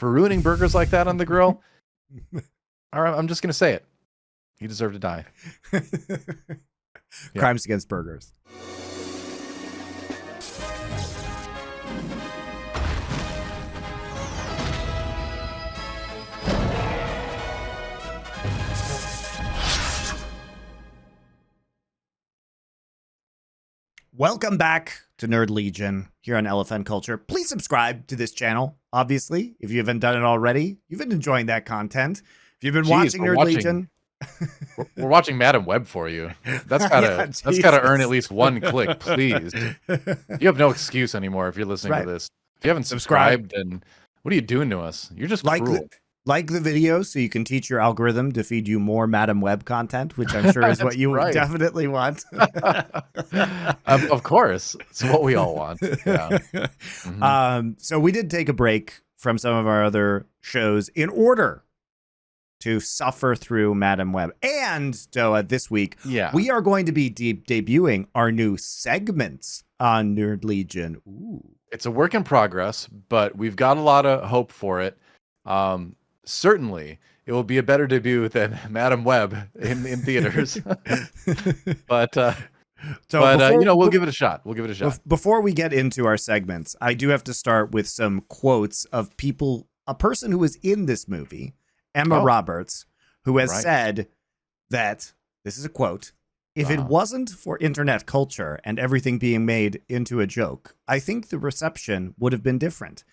for ruining burgers like that on the grill. All right, I'm just gonna say it. He deserved to die. Crimes against burgers. Welcome back to Nerd Legion here on Elephant Culture. Please subscribe to this channel, obviously. If you haven't done it already, you've been enjoying that content. If you've been watching Nerd Legion... We're watching Madam Web for you. That's gotta earn at least one click, please. You have no excuse anymore if you're listening to this. If you haven't subscribed, then what are you doing to us? You're just cruel. Like the video so you can teach your algorithm to feed you more Madam Web content, which I'm sure is what you definitely want. Of course. It's what we all want. Yeah. Mm-hmm. So we did take a break from some of our other shows in order to suffer through Madam Web. And DoA, this week, we are going to be debuting our new segments on Nerd Legion. Ooh. It's a work in progress, but we've got a lot of hope for it. Certainly, it will be a better debut than Madam Web in theaters. but we'll give it a shot. Before we get into our segments, I do have to start with some quotes of people, a person who was in this movie, Emma Roberts, who has said that, this is a quote, "If it wasn't for internet culture and everything being made into a joke, I think the reception would have been different."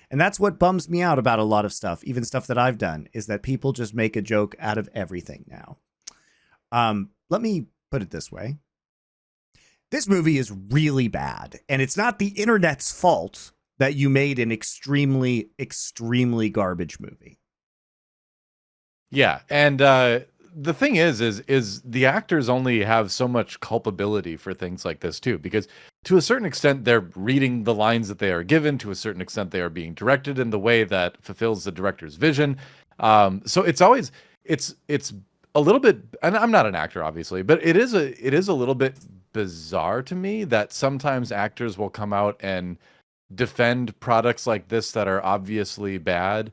And that's what bums me out about a lot of stuff, even stuff that I've done, is that people just make a joke out of everything now. Let me put it this way. This movie is really bad, and it's not the internet's fault that you made an extremely, extremely garbage movie. Yeah, and the thing is the actors only have so much culpability for things like this too, because to a certain extent they're reading the lines that they are given. To a certain extent they are being directed in the way that fulfills the director's vision. So it's always it's a little bit, and I'm not an actor obviously, but it is a little bit bizarre to me that sometimes actors will come out and defend products like this that are obviously bad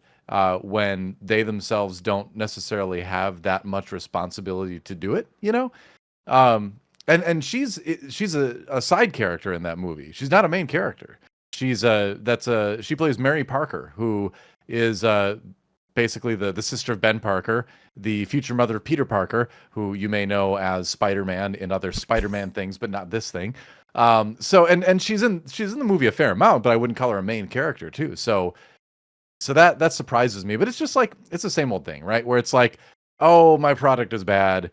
when they themselves don't necessarily have that much responsibility to do it, you know? And she's a side character in that movie. She's not a main character. She plays Mary Parker, who is basically the sister of Ben Parker, the future mother of Peter Parker, who you may know as Spider-Man in other Spider-Man things, but not this thing. So she's in the movie a fair amount, but I wouldn't call her a main character too. So that surprises me, but it's just like, it's the same old thing, right? Where it's like, oh, my product is bad.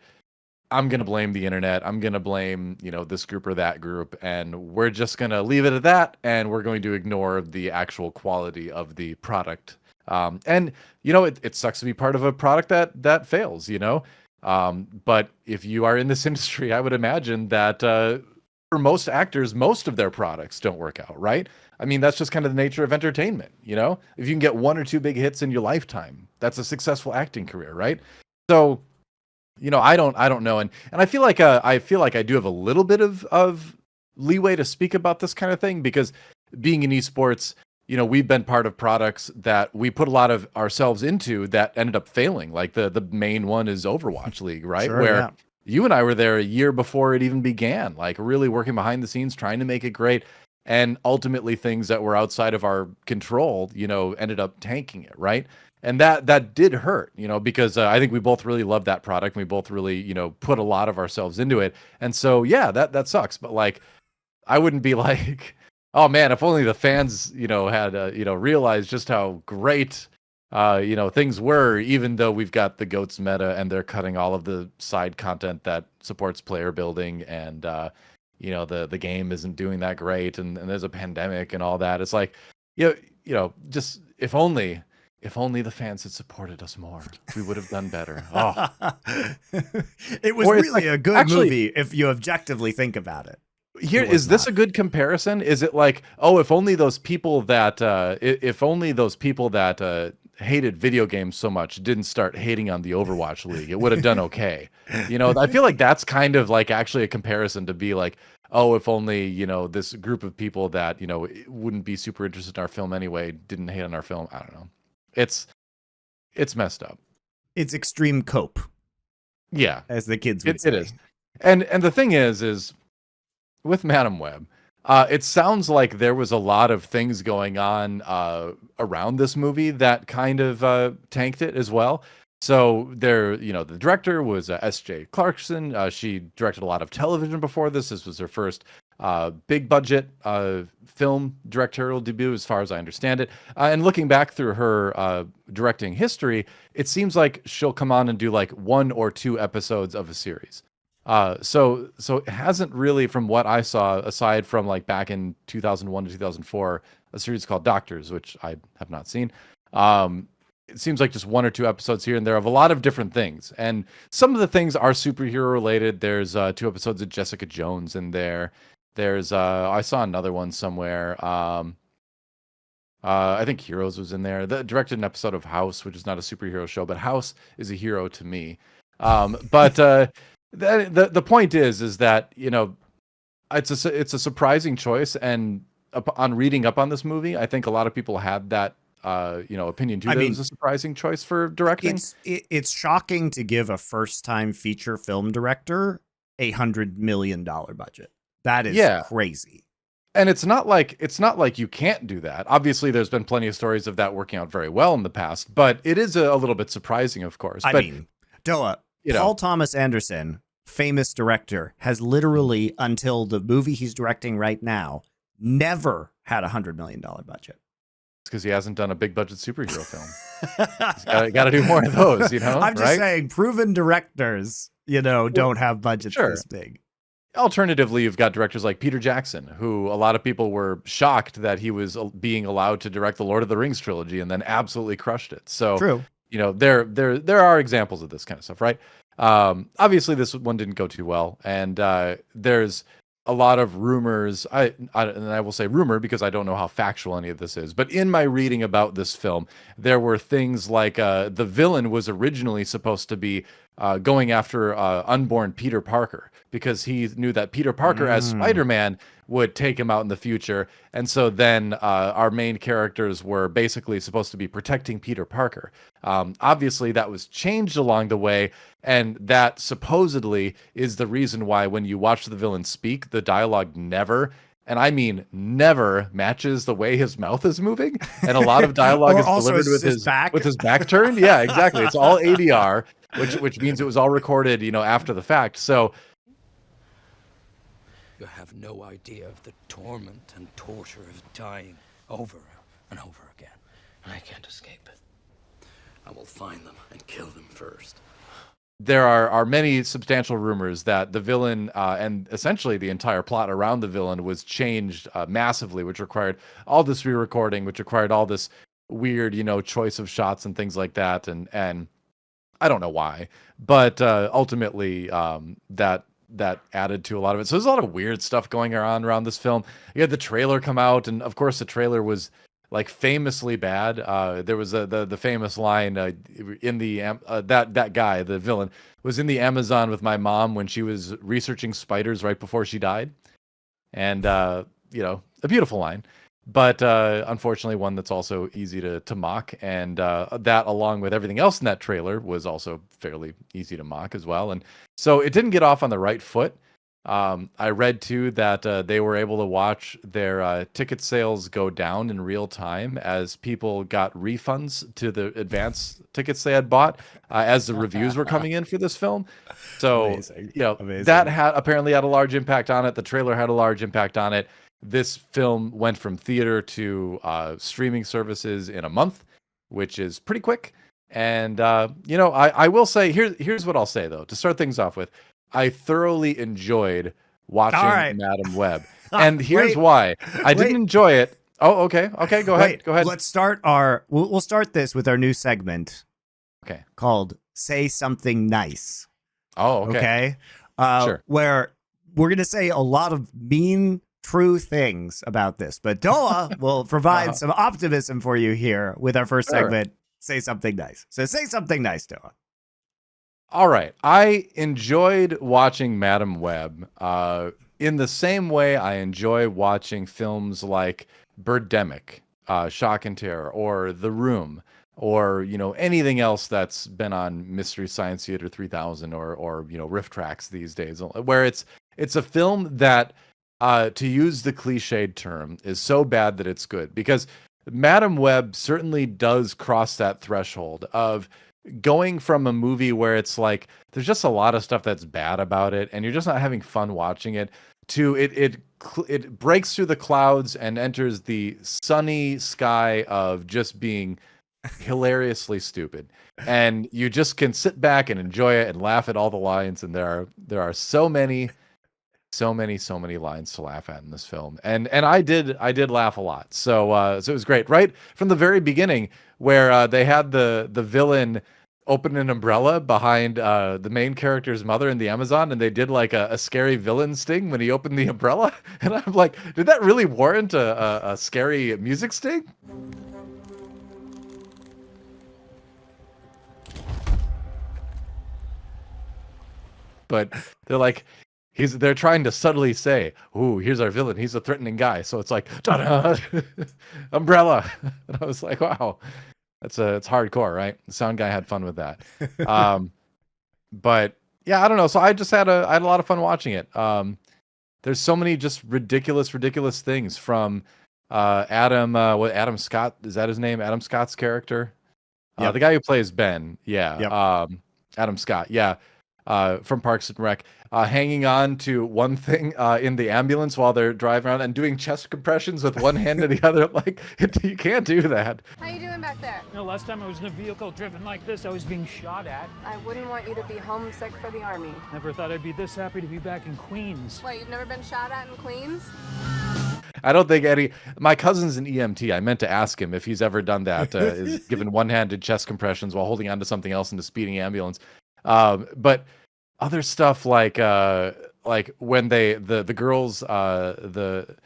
I'm going to blame the internet. I'm going to blame, this group or that group. And we're just going to leave it at that. And we're going to ignore the actual quality of the product. And it sucks to be part of a product that fails, but if you are in this industry, I would imagine that, for most actors, most of their products don't work out, right? I mean, that's just kind of the nature of entertainment, If you can get one or two big hits in your lifetime, that's a successful acting career, right? So, I don't know, and I feel like I do have a little bit of leeway to speak about this kind of thing, because being in esports, we've been part of products that we put a lot of ourselves into that ended up failing. Like the main one is Overwatch League, right? Sure, you and I were there a year before it even began, like really working behind the scenes, trying to make it great. And ultimately things that were outside of our control, ended up tanking it, right? And that did hurt, because I think we both really loved that product. We both really, put a lot of ourselves into it. And so, yeah, that sucks. But like, I wouldn't be like, oh man, if only the fans, had, realized just how great, things were, even though we've got the GOATS meta and they're cutting all of the side content that supports player building, and, the game isn't doing that great, and there's a pandemic and all that. It's like, just if only the fans had supported us more, we would have done better. Oh, it was really a good movie if you objectively think about it. Here, is this a good comparison? Is it like, oh, if only those people that hated video games so much didn't start hating on the Overwatch League, it would have done okay. I feel like that's kind of like actually a comparison to be like, oh, if only, this group of people that, wouldn't be super interested in our film anyway, didn't hate on our film. I don't know. It's messed up. It's extreme cope. Yeah, as the kids would say. It is. And the thing is with Madam Web, it sounds like there was a lot of things going on around this movie that kind of tanked it as well. So there, the director was S.J. Clarkson. She directed a lot of television before this. This was her first big budget film directorial debut, as far as I understand it. And looking back through her directing history, it seems like she'll come on and do like 1 or 2 episodes of a series. So it hasn't really, from what I saw, aside from like back in 2001 to 2004, a series called Doctors, which I have not seen. It seems like just 1 or 2 episodes here and there of a lot of different things. And some of the things are superhero related. There's 2 episodes of Jessica Jones in there. There's I saw another one somewhere. I think Heroes was in there. The directed an episode of House, which is not a superhero show, but House is a hero to me. But the point is that it's a surprising choice, and on reading up on this movie, I think a lot of people had that opinion too. It was a surprising choice for directing. It's shocking to give a first-time feature film director $100 million budget. That is crazy. And it's not like you can't do that. Obviously, there's been plenty of stories of that working out very well in the past, but it is a little bit surprising, of course. I mean, DoA, Paul Thomas Anderson, famous director, has literally, until the movie he's directing right now, never had $100 million budget. It's because he hasn't done a big budget superhero film. He's got to do more of those, I'm just saying, proven directors, don't have budgets this big. Alternatively, you've got directors like Peter Jackson, who a lot of people were shocked that he was being allowed to direct the Lord of the Rings trilogy, and then absolutely crushed it. So, true. There are examples of this kind of stuff, right? Obviously, this one didn't go too well, and there's a lot of rumors. And I will say rumor because I don't know how factual any of this is. But in my reading about this film, there were things like the villain was originally supposed to be going after unborn Peter Parker, because he knew that Peter Parker as Spider-Man would take him out in the future. And so then our main characters were basically supposed to be protecting Peter Parker. Obviously, that was changed along the way. And that supposedly is the reason why when you watch the villain speak, the dialogue never, and I mean never, matches the way his mouth is moving. And a lot of dialogue is delivered with his back turned. Yeah, exactly. It's all ADR, which means it was all recorded, after the fact. So you have no idea of the torment and torture of dying over and over again. I can't escape it. I will find them and kill them first. There are many substantial rumors that the villain and essentially the entire plot around the villain was changed massively, which required all this re-recording, which required all this weird, choice of shots and things like that. And I don't know why, but ultimately that added to a lot of it. So there's a lot of weird stuff going on around this film. You had the trailer come out, and of course the trailer was like famously bad. There was the famous line in the that guy, the villain, was in the Amazon with my mom when she was researching spiders right before she died, and a beautiful line, but unfortunately one that's also easy to mock, and that along with everything else in that trailer was also fairly easy to mock as well, and so it didn't get off on the right foot. I read too that they were able to watch their ticket sales go down in real time as people got refunds to the advance tickets they had bought as the reviews were coming in for this film. So, Amazing. That apparently had a large impact on it. The trailer had a large impact on it. This film went from theater to streaming services in a month, which is pretty quick. And, I will say, here's what I'll say, though, to start things off with. I thoroughly enjoyed watching Madam Web. And here's why. I didn't enjoy it. Oh, okay. Okay, go ahead. Let's start we'll start this with our new segment. Okay. Called Say Something Nice. Oh, okay. Sure. Where we're going to say a lot of mean, true things about this. But DoA will provide some optimism for you here with our first segment, Say Something Nice. So say something nice, DoA. All right. I enjoyed watching Madam Web in the same way I enjoy watching films like Birdemic, Shock and Terror, or The Room. or anything else that's been on Mystery Science Theater 3000 or Riff Tracks these days, where it's a film that, to use the cliched term, is so bad that it's good. Because Madam Web certainly does cross that threshold of going from a movie where it's like there's just a lot of stuff that's bad about it and you're just not having fun watching it, to it breaks through the clouds and enters the sunny sky of just being hilariously stupid, and you just can sit back and enjoy it and laugh at all the lines. And there are so many lines to laugh at in this film, and I did laugh a lot. So it was great right from the very beginning, where they had the villain open an umbrella behind the main character's mother in the Amazon, and they did like a scary villain sting when he opened the umbrella. And I'm like, did that really warrant a scary music sting? But they're like, they're trying to subtly say, "Ooh, here's our villain. He's a threatening guy." So it's like, ta-da, umbrella. And I was like, wow, it's hardcore, right? The sound guy had fun with that. But yeah, I don't know. So I just had a lot of fun watching it. There's so many just ridiculous things from Adam Scott, is that his name? Adam Scott's character, the guy who plays Ben. Yeah. Yep. Adam Scott. Yeah. From Parks and Rec, hanging on to one thing in the ambulance while they're driving around and doing chest compressions with one hand to the other. Like, you can't do that. How you doing back there? Last time I was in a vehicle driven like this, I was being shot at. I wouldn't want you to be homesick for the Army. Never thought I'd be this happy to be back in Queens. What, you've never been shot at in Queens? I don't think my cousin's an EMT. I meant to ask him if he's ever done that, is given one-handed chest compressions while holding onto something else in the speeding ambulance. But other stuff like when the girls, the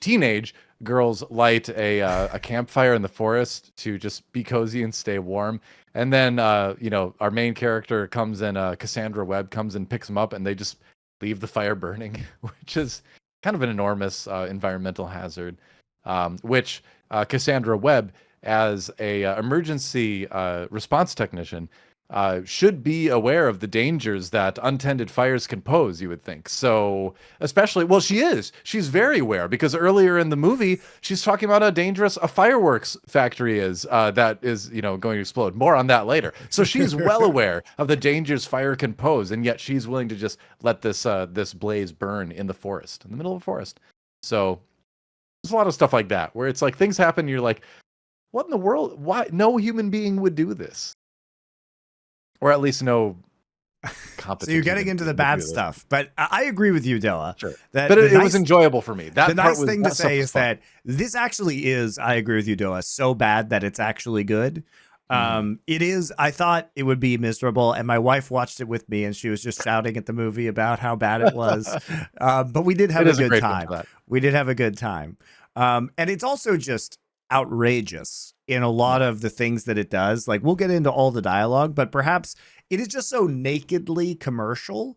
teenage girls light a campfire in the forest to just be cozy and stay warm, and then our main character comes in, Cassandra Web comes and picks them up, and they just leave the fire burning, which is kind of an enormous environmental hazard, which Cassandra Web, as a emergency response technician, should be aware of the dangers that untended fires can pose, you would think. So, especially, well, she's very aware, because earlier in the movie, she's talking about how dangerous a fireworks factory is, that is, going to explode. More on that later. So she's well aware of the dangers fire can pose, and yet she's willing to just let this blaze burn in the forest, in the middle of the forest. So there's a lot of stuff like that, where it's like things happen, you're like, what in the world? Why? No human being would do this. Or at least no competent. So you're getting into the bad stuff. But I agree with you, DoA. Sure. But it was enjoyable for me. The nice thing to say is that this actually is, I agree with you, DoA, so bad that it's actually good. It is, I thought it would be miserable, and my wife watched it with me, and she was just shouting at the movie about how bad it was. But we did have a good time. We did have a good time. And it's also just outrageous in a lot of the things that it does. Like, we'll get into all the dialogue, but perhaps it is just so nakedly commercial,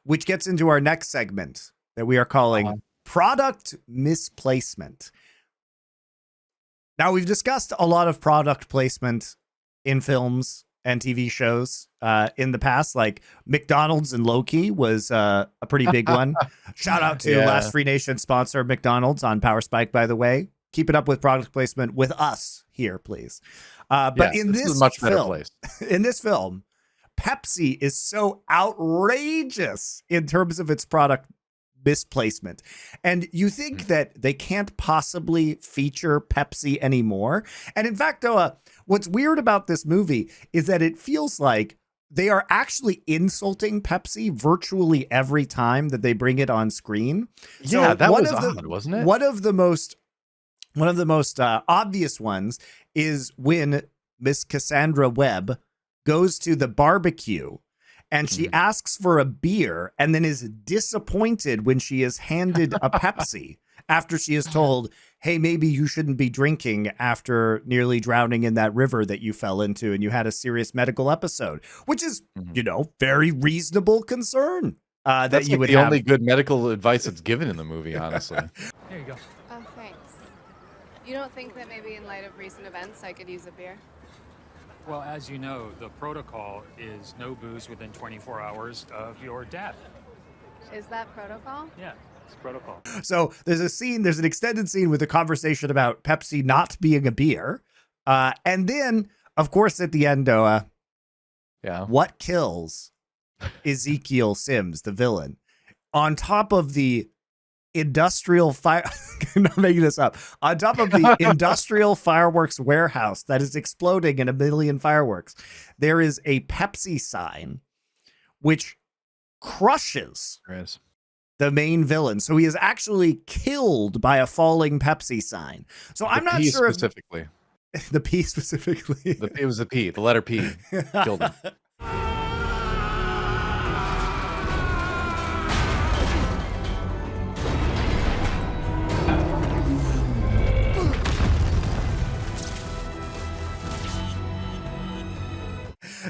which gets into our next segment that we are calling Product Misplacement. Now, we've discussed a lot of product placement in films and TV shows in the past, like McDonald's and Loki was a pretty big one. Shout out to Last Free Nation sponsor McDonald's on Power Spike, by the way. Keep it up with product placement with us here, please. But in this film, Pepsi is so outrageous in terms of its product misplacement. And you think that they can't possibly feature Pepsi anymore. And in fact, Noah, what's weird about this movie is that it feels like they are actually insulting Pepsi virtually every time that they bring it on screen. Yeah, so that was odd, wasn't it? One of the most obvious ones is when Miss Cassandra Webb goes to the barbecue and she asks for a beer and then is disappointed when she is handed a Pepsi after she is told, hey, maybe you shouldn't be drinking after nearly drowning in that river that you fell into and you had a serious medical episode, which is, very reasonable concern. That's you like would the have. Only good medical advice that's given in the movie, honestly. Here you go. Oh, thanks. You don't think that maybe in light of recent events I could use a beer? Well, as you know, the protocol is no booze within 24 hours of your death. Is that protocol? Yeah, it's protocol. So there's an extended scene with a conversation about Pepsi not being a beer. And then, of course, at the end, Doa, what kills Ezekiel Sims, the villain, on top of the industrial fire? I'm not making this up. On top of the industrial fireworks warehouse that is exploding in a million fireworks, there is a Pepsi sign which crushes the main villain. So he is actually killed by a falling Pepsi sign. So I'm not sure specifically. The P specifically. It was the P. The letter P killed him.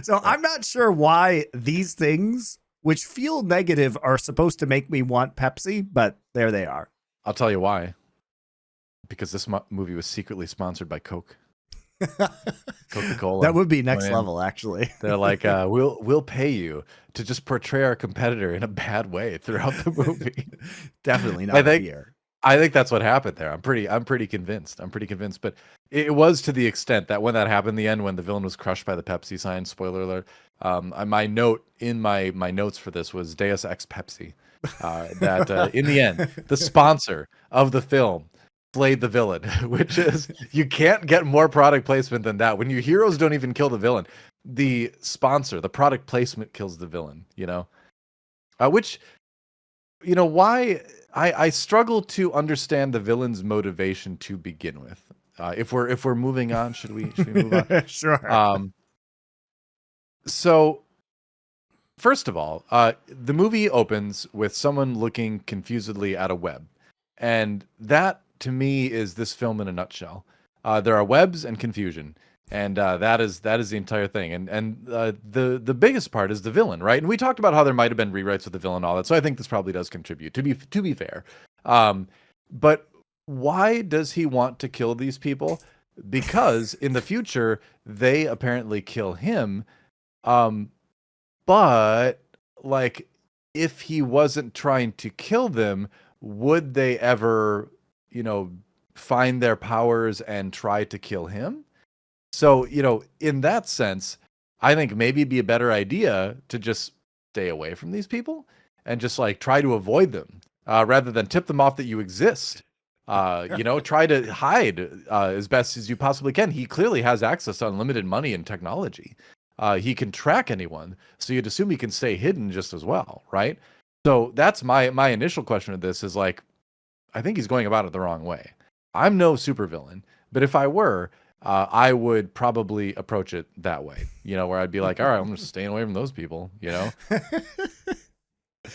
So I'm not sure why these things, which feel negative, are supposed to make me want Pepsi, but there they are. I'll tell you why. Because this movie was secretly sponsored by Coke. Coca-Cola. That would be next level, actually. They're like, we'll pay you to just portray our competitor in a bad way throughout the movie. Definitely not beer. I think that's what happened there. I'm pretty convinced. But it was to the extent that when that happened in the end, when the villain was crushed by the Pepsi sign, spoiler alert, my note in my notes for this was Deus Ex Pepsi. That in the end, the sponsor of the film played the villain, which is, you can't get more product placement than that. When your heroes don't even kill the villain, the sponsor, the product placement kills the villain, which, why I struggle to understand the villain's motivation to begin with. If we're moving on, should we move on? Sure. So first of all, the movie opens with someone looking confusedly at a web, and that to me is this film in a nutshell. There are webs and confusion, and that is the entire thing. And the biggest part is the villain, right? And we talked about how there might have been rewrites with the villain and all that, so I think this probably does contribute, to be fair. But why does he want to kill these people? Because in the future they apparently kill him. But like, if he wasn't trying to kill them, would they ever, find their powers and try to kill him? So, in that sense, I think maybe it'd be a better idea to just stay away from these people and just like try to avoid them, rather than tip them off that you exist. Try to hide as best as you possibly can. He clearly has access to unlimited money and technology. He can track anyone, so you'd assume he can stay hidden just as well, right? So that's my initial question of this is like, I think he's going about it the wrong way. I'm no supervillain, but if I were, I would probably approach it that way, where I'd be like, all right, I'm just staying away from those people,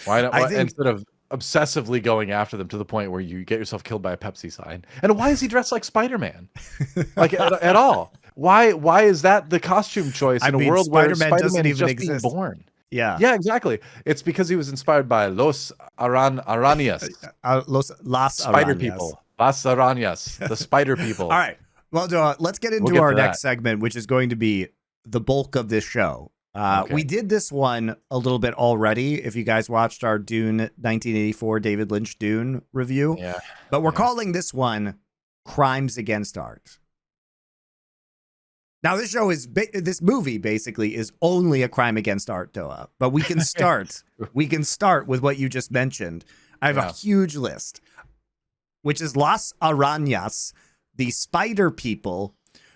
Why not? Instead of obsessively going after them to the point where you get yourself killed by a Pepsi sign. And why is he dressed like Spider-Man? Like at all? Why is that the costume choice in a world where Spider-Man is just being born? Yeah. Yeah, exactly. It's because he was inspired by Los Arañas. Las Spider Arañas. people. Las Arañas. The spider people. All right. Well, let's get into our next segment, which is going to be the bulk of this show. Okay. We did this one a little bit already, if you guys watched our Dune 1984 David Lynch Dune review. Yeah. But we're calling this one Crimes Against Art. Now, this movie basically is only a crime against art, Doa. But we can start. We can start with what you just mentioned. I have a huge list, which is Las Arañas, the spider people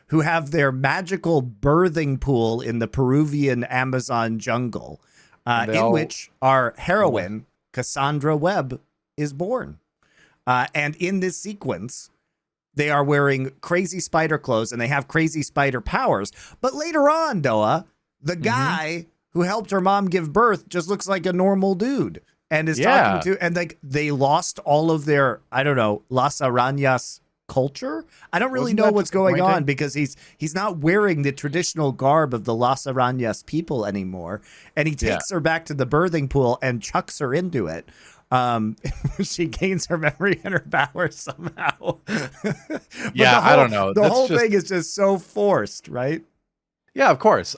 who have their magical birthing pool in the Peruvian Amazon jungle, which our heroine, Cassandra Web, is born. And in this sequence, they are wearing crazy spider clothes and they have crazy spider powers. But later on, Doa, the guy who helped her mom give birth just looks like a normal dude and is talking to, and like they lost all of their, I don't know, Las Arañas culture. I don't really know what's going on because he's not wearing the traditional garb of the Las Arañas people anymore. And he takes her back to the birthing pool and chucks her into it. She gains her memory and her powers somehow. I don't know. The whole thing is just so forced, right? Yeah, of course.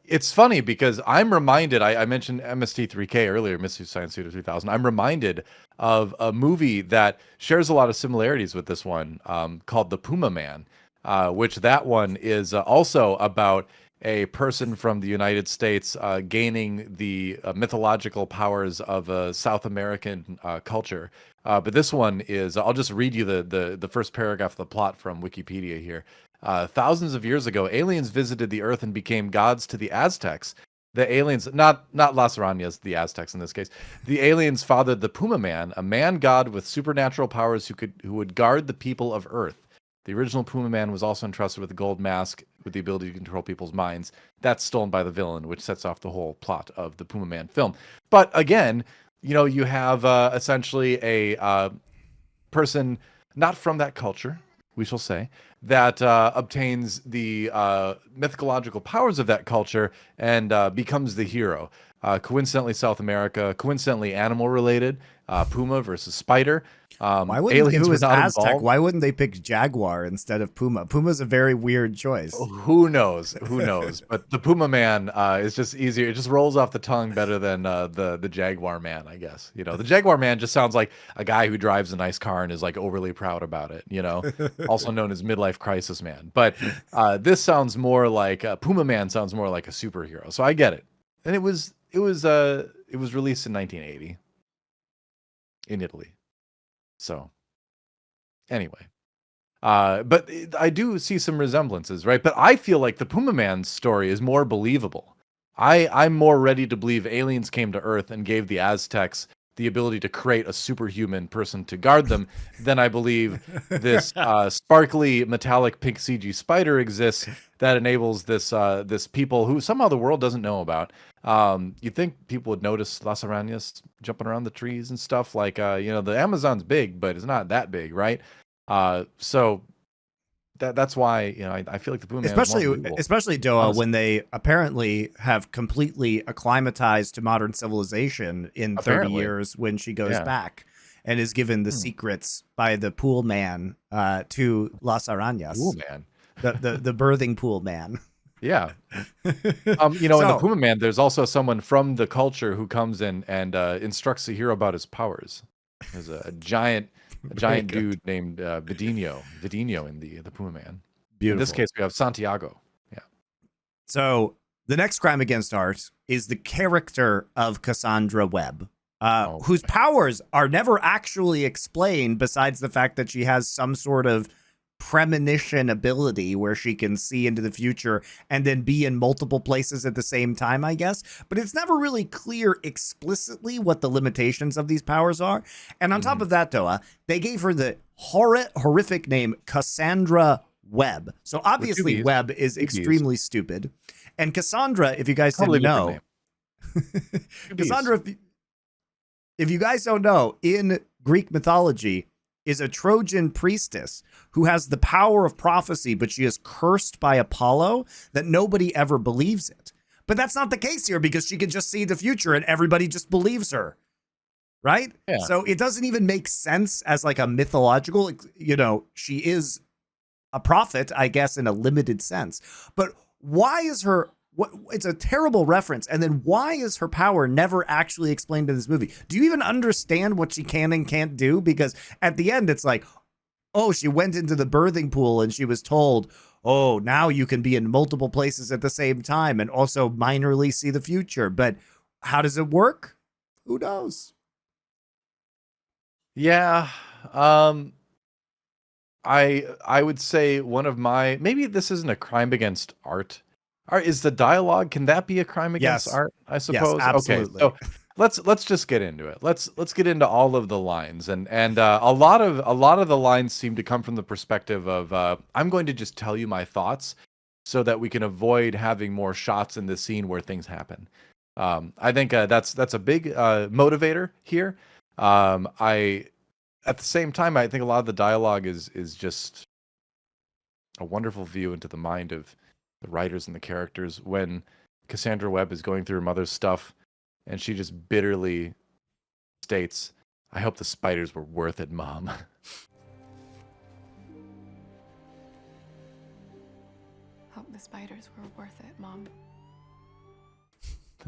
It's funny because I'm reminded, I mentioned MST3K earlier, Mystery Science Theater 3000. I'm reminded of a movie that shares a lot of similarities with this one, called The Puma Man, which that one is also about a person from the United States gaining the mythological powers of a South American culture. But this one is, I'll just read you the first paragraph of the plot from Wikipedia here. Thousands of years ago, aliens visited the Earth and became gods to the Aztecs. The aliens, not Las Arañas, the Aztecs in this case. The aliens fathered the Puma Man, a man god with supernatural powers who would guard the people of Earth. The original Puma Man was also entrusted with a gold mask with the ability to control people's minds. That's stolen by the villain, which sets off the whole plot of the Puma Man film. But again, you have essentially a person not from that culture, we shall say, that obtains the mythological powers of that culture and becomes the hero. Coincidentally, South America, coincidentally, animal related, puma versus spider. Why wouldn't Aliens if it were was not Aztec? involved. Why wouldn't they pick jaguar instead of puma? Puma's a very weird choice. Who knows? Who knows? But the Puma Man is just easier. It just rolls off the tongue better than the Jaguar Man, I guess. The Jaguar Man just sounds like a guy who drives a nice car and is like overly proud about it. Also known as midlife crisis man. But this sounds more like Puma Man sounds more like a superhero. So I get it. And it was released in 1980 in Italy. So anyway. But I do see some resemblances, right? But I feel like the Puma Man's story is more believable. I'm more ready to believe aliens came to Earth and gave the Aztecs the ability to create a superhuman person to guard them than I believe this sparkly metallic pink CG spider exists that enables this people who somehow the world doesn't know about. You'd think people would notice Las Arañas jumping around the trees and stuff like, the Amazon's big, but it's not that big, right? So that's why I feel like the Puma Man is more believable. especially DoA, Honestly. when they apparently have completely acclimatized to modern civilization in 30 Apparently. years when she goes Yeah. back and is given the secrets by the pool man to Las Arañas. Cool, man. The birthing pool man. Yeah. In the Puma Man, there's also someone from the culture who comes in and instructs the hero about his powers. There's a giant dude named Vidinho in the Puma Man. Beautiful. In this case, we have Santiago. Yeah. So the next crime against art is the character of Cassandra Web, whose powers are never actually explained besides the fact that she has some sort of premonition ability where she can see into the future and then be in multiple places at the same time, I guess. But it's never really clear explicitly what the limitations of these powers are. And on top of that, DoA, they gave her the horrific name Cassandra Web. So obviously Web is extremely stupid. And Cassandra, if you guys didn't know, Cassandra, if you guys don't know, in Greek mythology, is a Trojan priestess who has the power of prophecy, but she is cursed by Apollo that nobody ever believes it. But that's not the case here because she can just see the future and everybody just believes her. Right? Yeah. So it doesn't even make sense as like a mythological, she is a prophet, I guess, in a limited sense. But why is her... it's a terrible reference. And then why is her power never actually explained in this movie? Do you even understand what she can and can't do? Because at the end, it's like, oh, she went into the birthing pool and she was told, oh, now you can be in multiple places at the same time and also minorly see the future. But how does it work? Who knows? Yeah. I would say one of my, maybe this isn't a crime against art. Is the dialogue, can that be a crime against art? I suppose. Yes, absolutely. Okay, so let's just get into it. Let's get into all of the lines, and a lot of the lines seem to come from the perspective of I'm going to just tell you my thoughts so that we can avoid having more shots in the scene where things happen. I think that's a big motivator here. At the same time, I think a lot of the dialogue is just a wonderful view into the mind of the writers and the characters when Cassandra Webb is going through her mother's stuff and she just bitterly states, I hope the spiders were worth it, Mom. Help the spiders were worth it, Mom.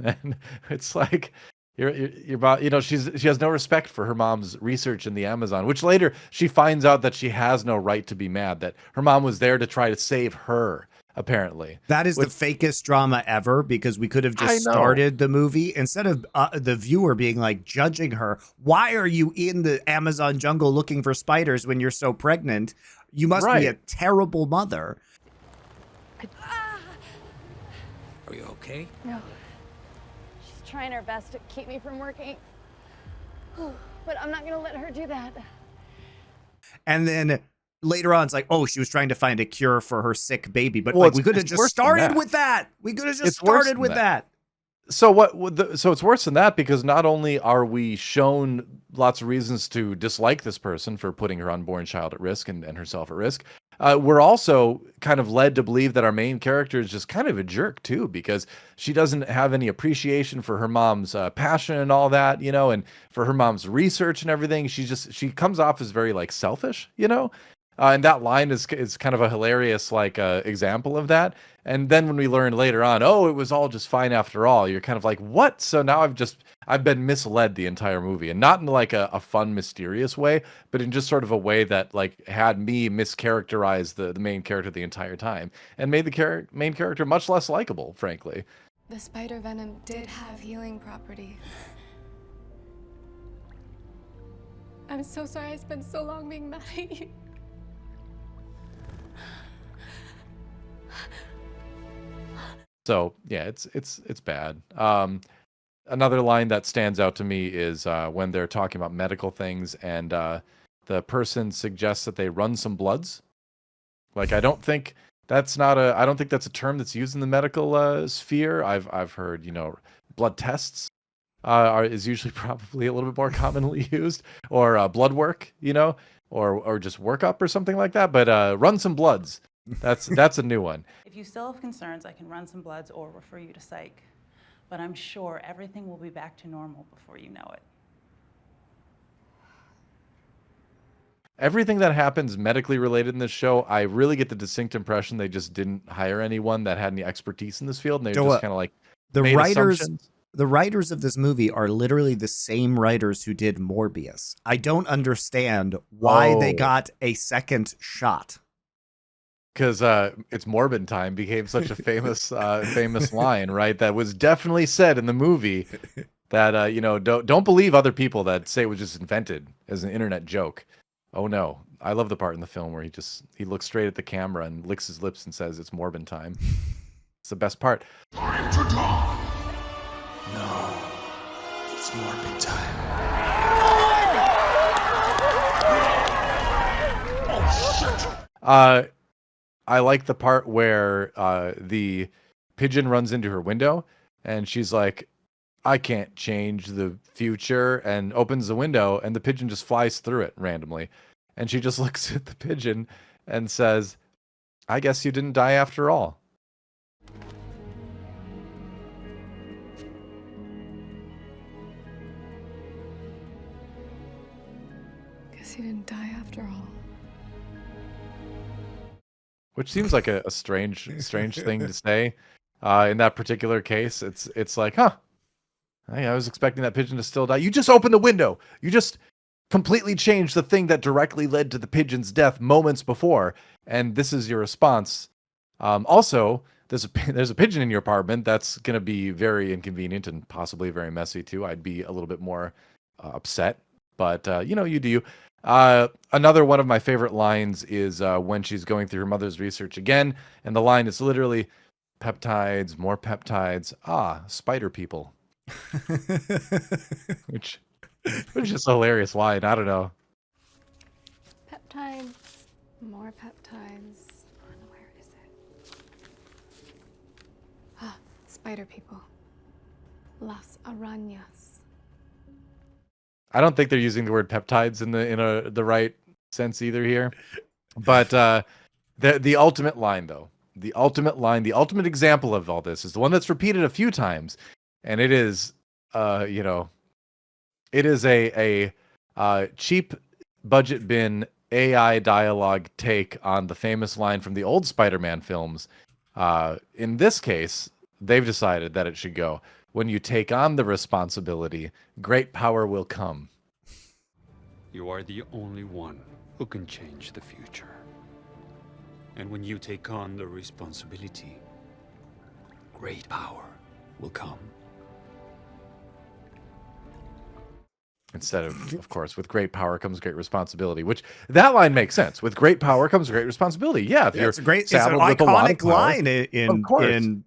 And it's like you're about, she has no respect for her mom's research in the Amazon, which later she finds out that she has no right to be mad, that her mom was there to try to save her, apparently. That is the fakest drama ever, because we could have just started the movie instead of the viewer being like judging her. Why are you in the Amazon jungle looking for spiders when you're so pregnant? You must be a terrible mother. Are you okay? No. She's trying her best to keep me from working. But I'm not going to let her do that. And then later on, it's like, oh, she was trying to find a cure for her sick baby. But well, we could have just started with that. We could have just started with that. So so it's worse than that, because not only are we shown lots of reasons to dislike this person for putting her unborn child at risk and herself at risk, we're also kind of led to believe that our main character is just kind of a jerk too, because she doesn't have any appreciation for her mom's passion and all that, and for her mom's research and everything. She comes off as very like selfish, and that line is kind of a hilarious example of that. And then when we learn later on, oh, it was all just fine after all, you're kind of like, what? So now I've been misled the entire movie, and not in like a fun, mysterious way, but in just sort of a way that like had me mischaracterize the main character the entire time, and made the main character much less likable, frankly. The spider venom did have healing properties. I'm so sorry I spent so long being mad at you. So yeah, it's bad. Another line that stands out to me is when they're talking about medical things, and the person suggests that they run some bloods. Like, I don't think that's a term that's used in the medical sphere. I've heard, blood tests is usually probably a little bit more commonly used, or blood work, or just workup or something like that. But run some bloods. That's a new one. If you still have concerns, I can run some bloods or refer you to psych. But I'm sure everything will be back to normal before you know it. Everything that happens medically related in this show, I really get the distinct impression they just didn't hire anyone that had any expertise in this field, and they just kind of like made assumptions. The writers of this movie are literally the same writers who did Morbius. I don't understand why they got a second shot. Because it's Morbid Time became such a famous famous line, right? That was definitely said in the movie, that don't believe other people that say it was just invented as an internet joke. Oh no. I love the part in the film where he looks straight at the camera and licks his lips and says it's Morbid Time. It's the best part. Time to die. No, it's Morbid Time. Oh shit! I like the part where the pigeon runs into her window, and she's like, I can't change the future, and opens the window, and the pigeon just flies through it randomly. And she just looks at the pigeon and says, I guess you didn't die after all. Guess he didn't die after all. Which seems like a strange thing to say. In that particular case, it's like, huh? Hey, I was expecting that pigeon to still die. You just opened the window. You just completely changed the thing that directly led to the pigeon's death moments before, and this is your response. Also, there's a pigeon in your apartment. That's going to be very inconvenient and possibly very messy too. I'd be a little bit more upset, but you do you. Another one of my favorite lines is when she's going through her mother's research again, and the line is literally, peptides, more peptides, spider people. which is just a hilarious line. I don't know. Peptides, more peptides. Where is it? Spider people. Las arañas. I don't think they're using the word peptides in the right sense either here. But the ultimate line, though, the ultimate example of all this is the one that's repeated a few times, and it is, it is a cheap budget bin AI dialogue take on the famous line from the old Spider-Man films, In this case, they've decided that it should go, when you take on the responsibility, great power will come. You are the only one who can change the future. And when you take on the responsibility, great power will come. Instead of course, with great power comes great responsibility, which that line makes sense. With great power comes great responsibility. Yeah, if you're it's an saddled with a lot of iconic power, line of course. in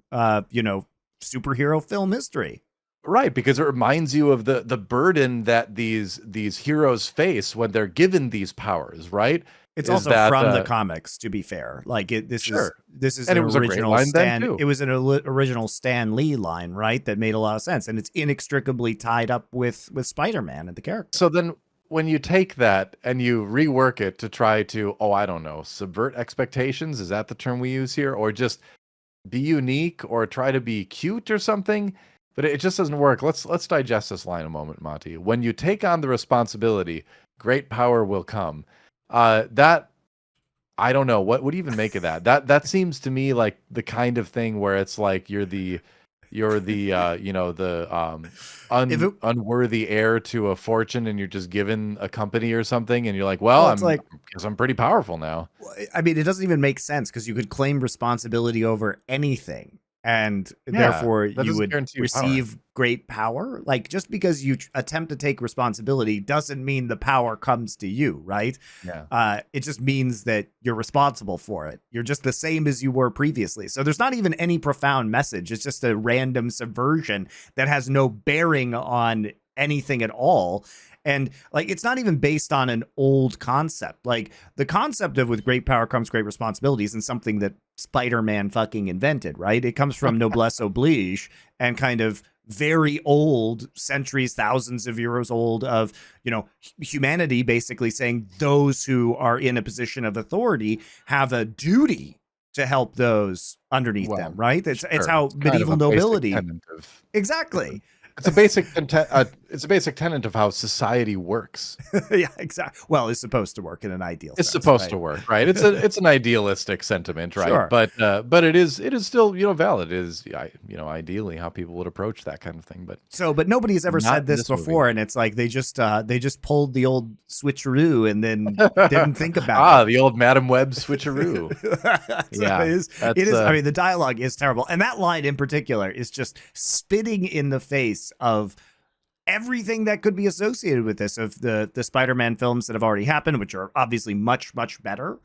superhero film history. Right, because it reminds you of the burden that these heroes face when they're given these powers, right? It's Is also that, from the comics, to be fair. Like this Sure. is And an it was a great original line then, Stan. too. It was an original Stan Lee line, right? That made a lot of sense, and it's inextricably tied up with Spider-Man and the character. So then when you take that and you rework it to try to, I don't know, subvert expectations, is that the term we use here? Or just be unique or try to be cute or something? But it just doesn't work. Let's digest this line a moment, Monty. When you take on the responsibility, great power will come. That, I don't know. What do you even make of that? That seems to me like the kind of thing where it's like you're the unworthy heir to a fortune, and you're just given a company or something, and you're like, well, because I'm pretty powerful now. I mean, it doesn't even make sense because you could claim responsibility over anything, and therefore you would receive great power. Like, just because you attempt to take responsibility doesn't mean the power comes to you, right? Yeah. It just means that you're responsible for it. You're just the same as you were previously. So there's not even any profound message. It's just a random subversion that has no bearing on anything at all. And like, it's not even based on an old concept. Like, the concept of with great power comes great responsibility isn't something that Spider-Man fucking invented, right? It comes from noblesse oblige and kind of very old, centuries, thousands of years old, of, humanity basically saying those who are in a position of authority have a duty to help those underneath them, right? It's how medieval nobility. Exactly. It's a basic tenet of how society works. Yeah, exactly. Well, it's supposed to work in an ideal sense. It's supposed to work, right? It's an idealistic sentiment, right? Sure. But it is still valid. It is ideally how people would approach that kind of thing. But nobody's ever said this before, and it's like they just pulled the old switcheroo and then didn't think about it. The old Madam Web switcheroo. It is. I mean, the dialogue is terrible, and that line in particular is just spitting in the face of everything that could be associated with this, of the Spider-Man films that have already happened, which are obviously much better.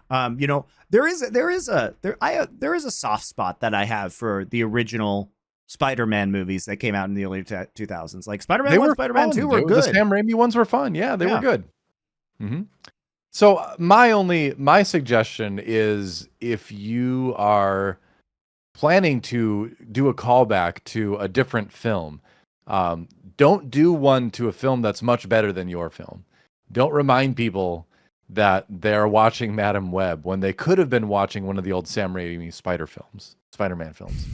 There is a soft spot that I have for the original Spider-Man movies that came out in the early 2000s. Like Spider-Man 1, Spider-Man 2 were good. The Sam Raimi ones were fun. Yeah, they were good. Mm-hmm. So my suggestion is, if you are planning to do a callback to a different film, don't do one to a film that's much better than your film. Don't remind people that they're watching Madam Web when they could have been watching one of the old Sam Raimi Spider-Man films.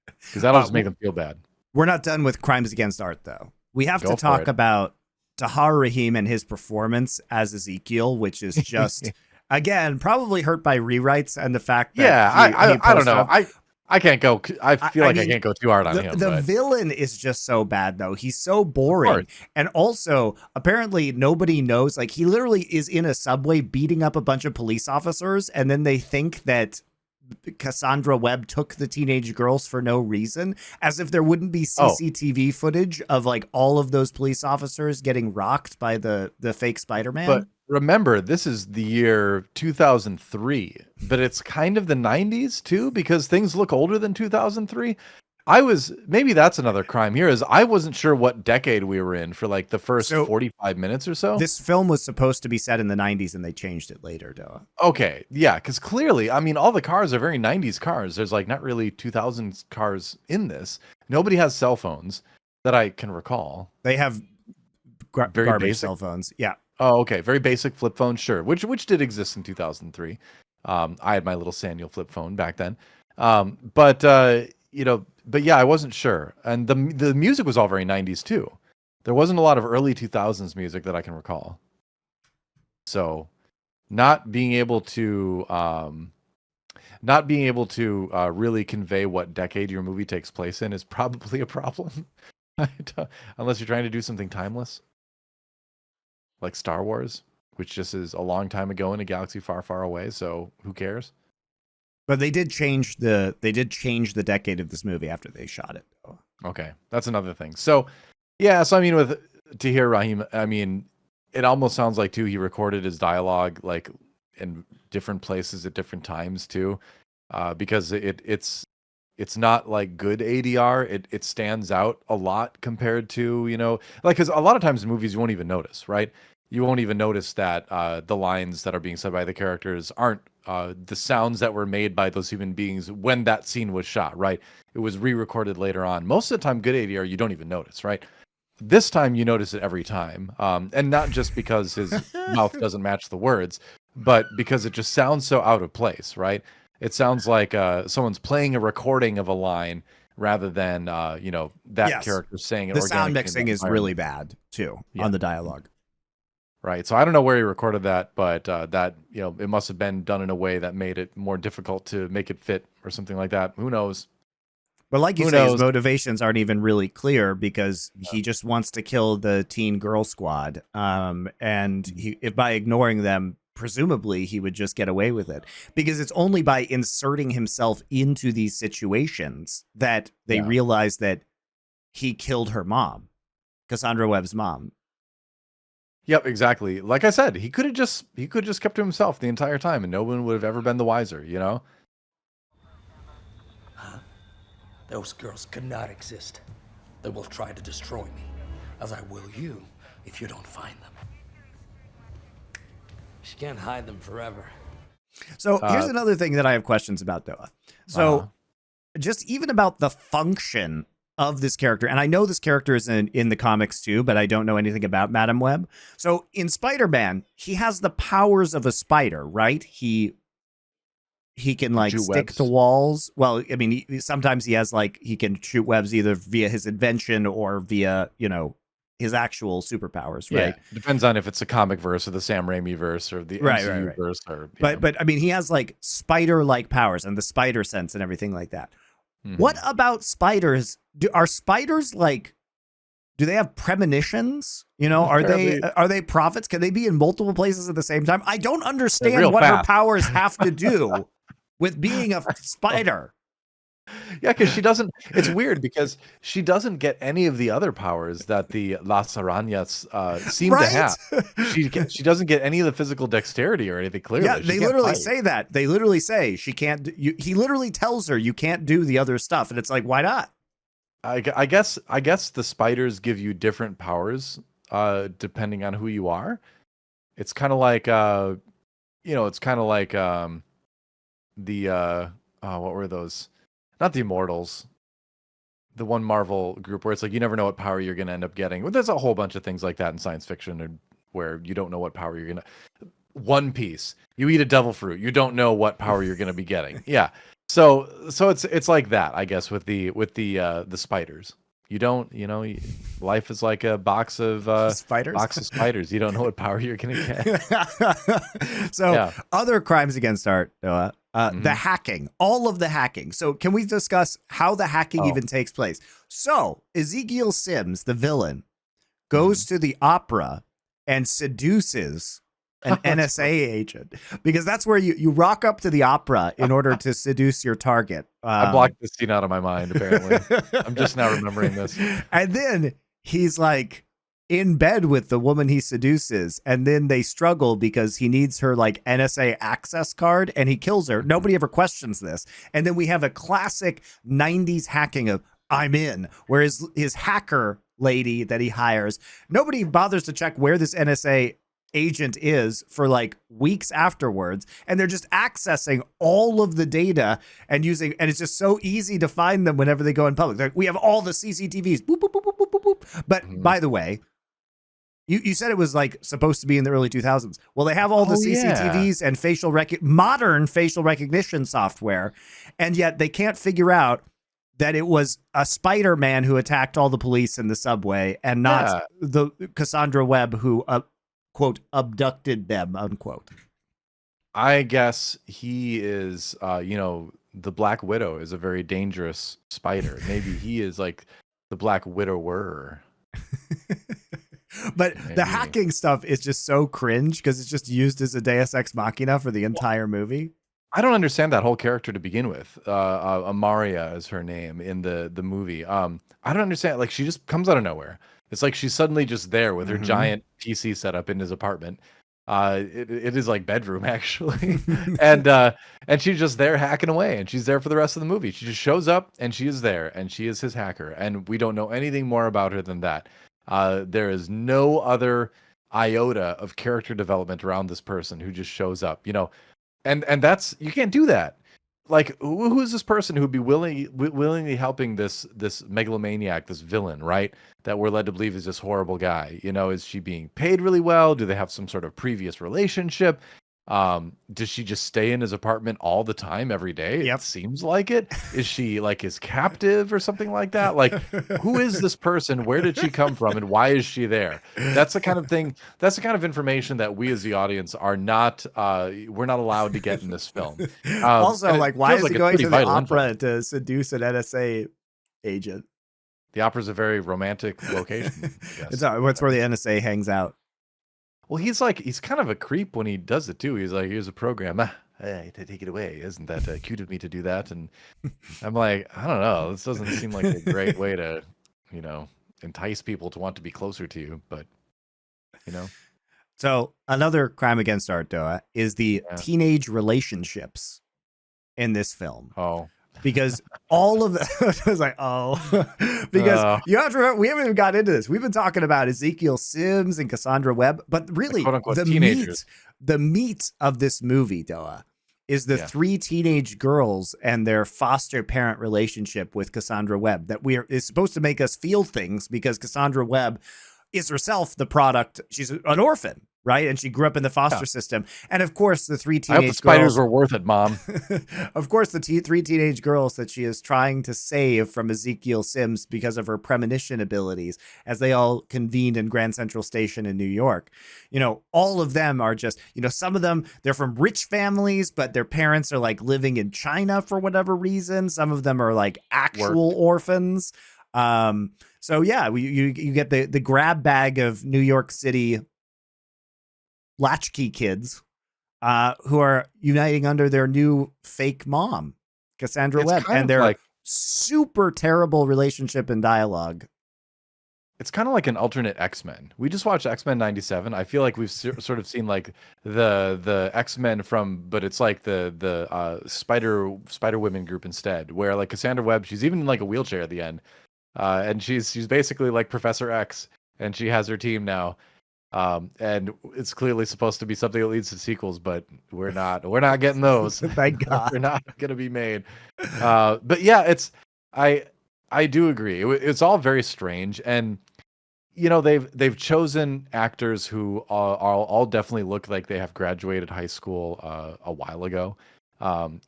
Because that'll just make them feel bad. We're not done with Crimes Against Art, though. We have to talk about Tahar Rahim and his performance as Ezekiel, which is just, again, probably hurt by rewrites and the fact that I don't know. I can't go. I feel like I can't go too hard on him. The villain is just so bad, though. He's so boring. And also, apparently, nobody knows. Like, he literally is in a subway beating up a bunch of police officers, and then they think that Cassandra Web took the teenage girls for no reason, as if there wouldn't be CCTV footage of like all of those police officers getting rocked by the fake Spider-Man. But remember, this is the year 2003, but it's kind of the 90s too, because things look older than 2003. Maybe that's another crime here, is I wasn't sure what decade we were in for like the first 45 minutes or so. This film was supposed to be set in the 90s and they changed it later, DoA. Okay, yeah, because clearly, I mean, all the cars are very 90s cars. There's like not really 2000s cars in this. Nobody has cell phones that I can recall. They have very garbage basic cell phones. Yeah. Oh, okay. Very basic flip phone, sure. Which did exist in 2003. I had my little Sanyo flip phone back then. But yeah, I wasn't sure. And the music was all very 90s too. There wasn't a lot of early 2000s music that I can recall. So not being able to not being able to really convey what decade your movie takes place in is probably a problem. Unless you're trying to do something timeless, like Star Wars, which just is a long time ago in a galaxy far, far away. So who cares? But they did change the decade of this movie after they shot it. Okay, that's another thing. So yeah, so I mean, with Tahir Rahim, I mean, it almost sounds like too he recorded his dialogue like in different places at different times too, because it's not like good ADR. It stands out a lot compared to, like, because a lot of times in movies you won't even notice, right? You won't even notice that the lines that are being said by the characters aren't the sounds that were made by those human beings when that scene was shot, right? It was re-recorded later on. Most of the time, good ADR you don't even notice, right? This time you notice it every time, and not just because his mouth doesn't match the words, but because it just sounds so out of place, right? It sounds like someone's playing a recording of a line rather than that Yes. character saying it. The sound mixing is really bad too on the dialogue. Right. So I don't know where he recorded that, but that it must have been done in a way that made it more difficult to make it fit or something like that. Who knows? But like you say, his motivations aren't even really clear because he just wants to kill the teen girl squad. And if by ignoring them, presumably he would just get away with it, because it's only by inserting himself into these situations that they realize that he killed her mom, Cassandra Webb's mom. Yep, exactly. Like I said, he could have just kept to himself the entire time and no one would have ever been the wiser, Huh? Those girls could not exist. They will try to destroy me, as I will you if you don't find them. She can't hide them forever. So here's another thing that I have questions about, DoA. So just even about the function of this character, and I know this character is in the comics too, but I don't know anything about Madam Web. So in Spider-Man, he has the powers of a spider, right? He can like shoot stick webs to walls. Well, I mean, sometimes he has like he can shoot webs either via his invention or via his actual superpowers, right? Yeah, depends on if it's a comic verse or the Sam Raimi verse or the MCU verse. Or, but I mean, he has like spider-like powers and the spider sense and everything like that. Mm-hmm. What about spiders? Are spiders like? Do they have premonitions? Are they prophets? Can they be in multiple places at the same time? I don't understand what her powers have to do with being a spider. Yeah, because she doesn't. It's weird because she doesn't get any of the other powers that the Las Arañas seem to have. She doesn't get any of the physical dexterity or anything. Clearly, yeah, they literally say that. They literally say she can't. He literally tells her you can't do the other stuff, and it's like, why not? I guess the spiders give you different powers depending on who you are. It's kind of like what were those? Not the Immortals, the one Marvel group where it's like you never know what power you're going to end up getting. Well, there's a whole bunch of things like that in science fiction where you don't know what power you're going to. One Piece, you eat a devil fruit, you don't know what power you're going to be getting. Yeah, so it's like that, I guess, with the spiders. You don't, life is like a box of spiders. You don't know what power you're going to get. So other crimes against art, Noah. The hacking, all of the hacking. So can we discuss how the hacking even takes place? So Ezekiel Sims, the villain, goes to the opera and seduces an NSA agent, because that's where you rock up to the opera in order to seduce your target. I blocked this scene out of my mind, apparently. I'm just now remembering this. And then he's like in bed with the woman he seduces, and then they struggle because he needs her like NSA access card and he kills her. Nobody ever questions this. And then we have a classic 90s hacking of I'm in, where his hacker lady that he hires, nobody bothers to check where this NSA agent is for like weeks afterwards, and they're just accessing all of the data and it's just so easy to find them whenever they go in public. Like, we have all the CCTVs, boop, boop, boop, boop, boop, boop, boop. But by the way, you said it was like supposed to be in the early 2000s. Well, they have all the CCTVs and modern facial recognition software, and yet they can't figure out that it was a Spider-Man who attacked all the police in the subway and not the Cassandra Web who quote abducted them, unquote. I guess he is, the Black Widow is a very dangerous spider. Maybe he is like the Black Widower. But the hacking stuff is just so cringe because it's just used as a Deus Ex Machina for the entire movie. I don't understand that whole character to begin with. Amaria is her name in the movie. I don't understand. Like, she just comes out of nowhere. It's like she's suddenly just there with her giant PC setup in his apartment. It is like bedroom actually, and she's just there hacking away, and she's there for the rest of the movie. She just shows up and she is there, and she is his hacker, and we don't know anything more about her than that. There is no other iota of character development around this person who just shows up, and that's, you can't do that. Like, who is this person who'd be willingly helping this megalomaniac, this villain, right? That we're led to believe is this horrible guy. Is she being paid really well? Do they have some sort of previous relationship? Does she just stay in his apartment all the time, every day? Yep. It seems like it. Is she like his captive or something like that? Like, who is this person? Where did she come from? And why is she there? That's the kind of thing. That's the kind of information that we as the audience are not. We're not allowed to get in this film. Also, like, why is he going to the opera info. to seduce an NSA agent? The opera's a very romantic location. It's where the NSA hangs out. Well, he's kind of a creep when he does it too. He's like, here's a program. Hey, take it away. Isn't that cute of me to do that? And I'm like, I don't know. This doesn't seem like a great way to, entice people to want to be closer to you. But, So another crime against art, DoA, is the teenage relationships in this film. Oh. Because all of the, I was like, because you have to remember, we haven't even got into this. We've been talking about Ezekiel Sims and Cassandra Webb, but really the meat of this movie, DoA, is the three teenage girls and their foster parent relationship with Cassandra Webb that is supposed to make us feel things, because Cassandra Webb is herself the product. She's an orphan, right? And she grew up in the foster system. And of course, the three teenage I hope the spiders were worth it, Mom. Of course, the three teenage girls that she is trying to save from Ezekiel Sims because of her premonition abilities, as they all convened in Grand Central Station in New York. All of them are just, some of them, they're from rich families, but their parents are like living in China for whatever reason. Some of them are like actual orphans. So yeah, you get the grab bag of New York City latchkey kids who are uniting under their new fake mom, Cassandra Webb, and their super terrible relationship and dialogue. It's kind of like an alternate X-Men. We just watched X-Men 97. I feel like we've sort of seen like the X-Men but it's like the Spider Women group instead, where like Cassandra Webb, she's even in like a wheelchair at the end. And she's basically like Professor X, and she has her team now. And it's clearly supposed to be something that leads to sequels, but we're not getting those. Thank God. They're not going to be made. But yeah, I do agree. It's all very strange, and they've chosen actors who all definitely look like they have graduated high school a while ago.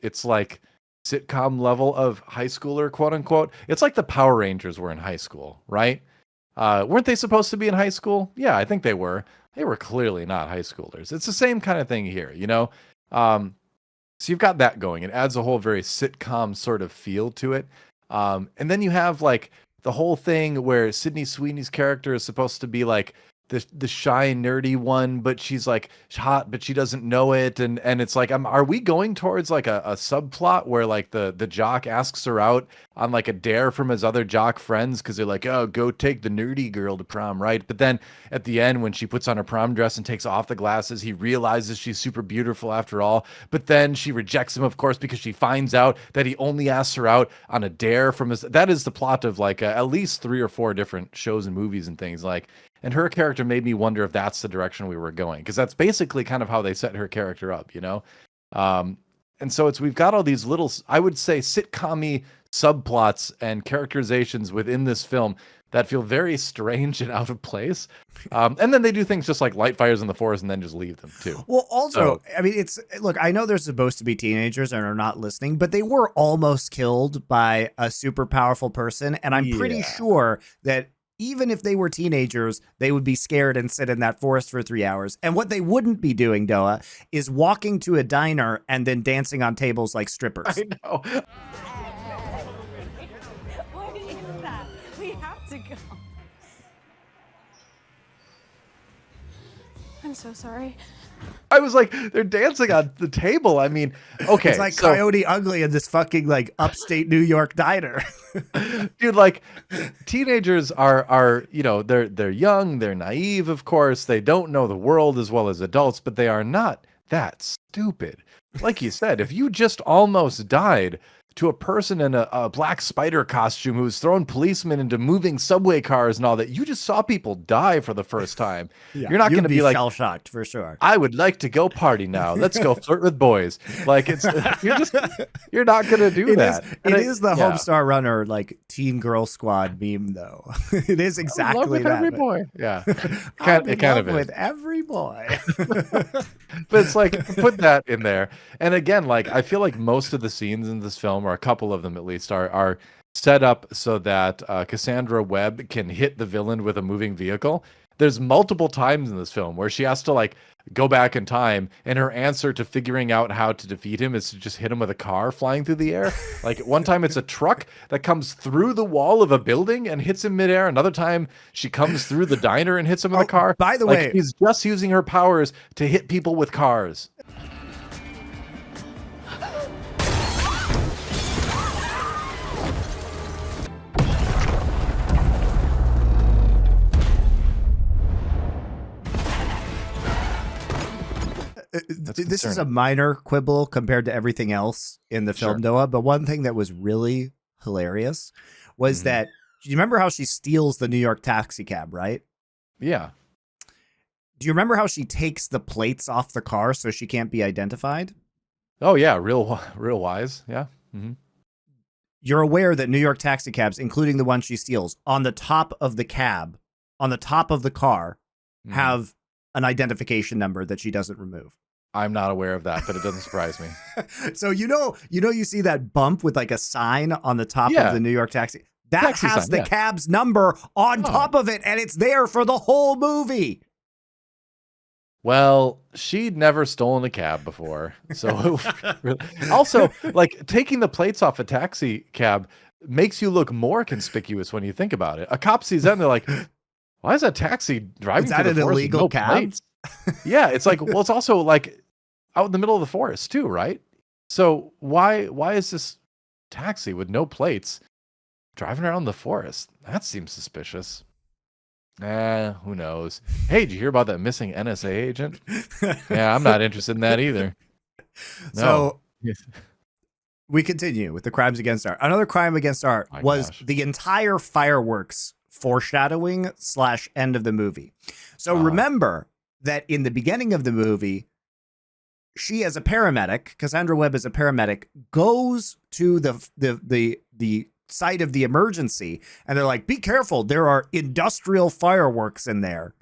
It's like sitcom level of high schooler, quote unquote. It's like the Power Rangers were in high school, right? Weren't they supposed to be in high school? Yeah, I think they were. They were clearly not high schoolers. It's the same kind of thing here, So you've got that going. It adds a whole very sitcom sort of feel to it. And then you have like the whole thing where Sydney Sweeney's character is supposed to be like the shy, nerdy one, but she's like hot, but she doesn't know it. And it's like, are we going towards like a subplot where like the jock asks her out on like a dare from his other jock friends? Cause they're like, oh, go take the nerdy girl to prom. Right. But then at the end, when she puts on her prom dress and takes off the glasses, he realizes she's super beautiful after all. But then she rejects him, of course, because she finds out that he only asks her out on a dare from that is the plot of like at least 3 or 4 different shows and movies and things like. And her character made me wonder if that's the direction we were going, because that's basically kind of how they set her character up, And so we've got all these little, I would say, sitcom-y subplots and characterizations within this film that feel very strange and out of place. And then they do things just like light fires in the forest and then just leave them too. Well, also, I mean, look, I know they're supposed to be teenagers and are not listening, but they were almost killed by a super powerful person. And I'm pretty sure that even if they were teenagers, they would be scared and sit in that forest for 3 hours. And what they wouldn't be doing, DoA, is walking to a diner and then dancing on tables like strippers. I know. What is that? We have to go. I'm so sorry. I was like, they're dancing on the table. I mean, okay. It's like Coyote Ugly in this fucking like upstate New York diner. Dude, like teenagers are, you know, they're young, they're naive, of course. They don't know the world as well as adults, but they are not that stupid. Like you said, if you just almost died to a person in a black spider costume who was throwing policemen into moving subway cars and all that, you just saw people die for the first time. Yeah, you're not going to be like shell-shocked for sure. I would like to go party now. Let's go flirt with boys. Like you're not going to do that. It is the Homestar Runner like Teen Girl Squad meme though. It is exactly with that. Every boy. Yeah. It kind of is. With every boy. But it's like, put that in there. And again, like I feel like most of the scenes in this film, or a couple of them at least, are set up so that Cassandra Web can hit the villain with a moving vehicle. There's multiple times in this film where she has to like go back in time, and her answer to figuring out how to defeat him is to just hit him with a car flying through the air. Like one time it's a truck that comes through the wall of a building and hits him midair. Another time she comes through the diner and hits him with a car. By the way, she's just using her powers to hit people with cars. This is a minor quibble compared to everything else in the film, DoA, but one thing that was really hilarious was that, do you remember how she steals the New York taxi cab, right? Yeah. Do you remember how she takes the plates off the car so she can't be identified? Oh, yeah. Real wise. Yeah. Mm-hmm. You're aware that New York taxi cabs, including the one she steals, on the top of the cab, on the top of the car, have an identification number that she doesn't remove. I'm not aware of that, but it doesn't surprise me. So you see that bump with like a sign on the top of the New York taxi? That taxi has sign, the cab's number on top of it, and it's there for the whole movie. Well, she'd never stolen a cab before. So also, like taking the plates off a taxi cab makes you look more conspicuous when you think about it. A cop sees that and they're like, why is that taxi driving through the forest with no plates? Yeah, it's like, well, it's also like out in the middle of the forest too, right? So why is this taxi with no plates driving around the forest? That seems suspicious. Who knows? Hey, did you hear about that missing NSA agent? Yeah, I'm not interested in that either. No. So we continue with the crimes against art. Another crime against art was the entire fireworks foreshadowing / end of the movie. So remember that in the beginning of the movie, she as a paramedic, Cassandra Webb as a paramedic, goes to the site of the emergency, and they're like, be careful, there are industrial fireworks in there.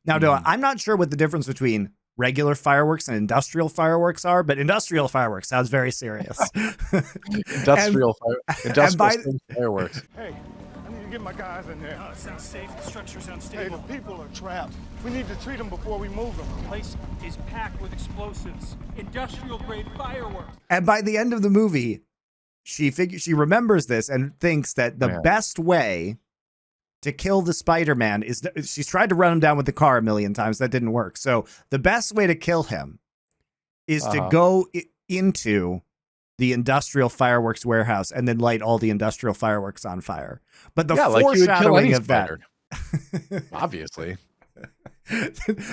Now, I'm not sure what the difference between regular fireworks and industrial fireworks are, but industrial fireworks sounds very serious. Industrial fireworks. Hey, I need to get my guys in there. No, it sounds safe. The structure sounds stable. Hey, the people are trapped. We need to treat them before we move them. The place is packed with explosives. Industrial grade fireworks. And by the end of the movie, she remembers this and thinks that the best way to kill the Spider-Man is she's tried to run him down with the car a million times. That didn't work. So the best way to kill him is to go into the industrial fireworks warehouse and then light all the industrial fireworks on fire. But the foreshadowing of that, obviously,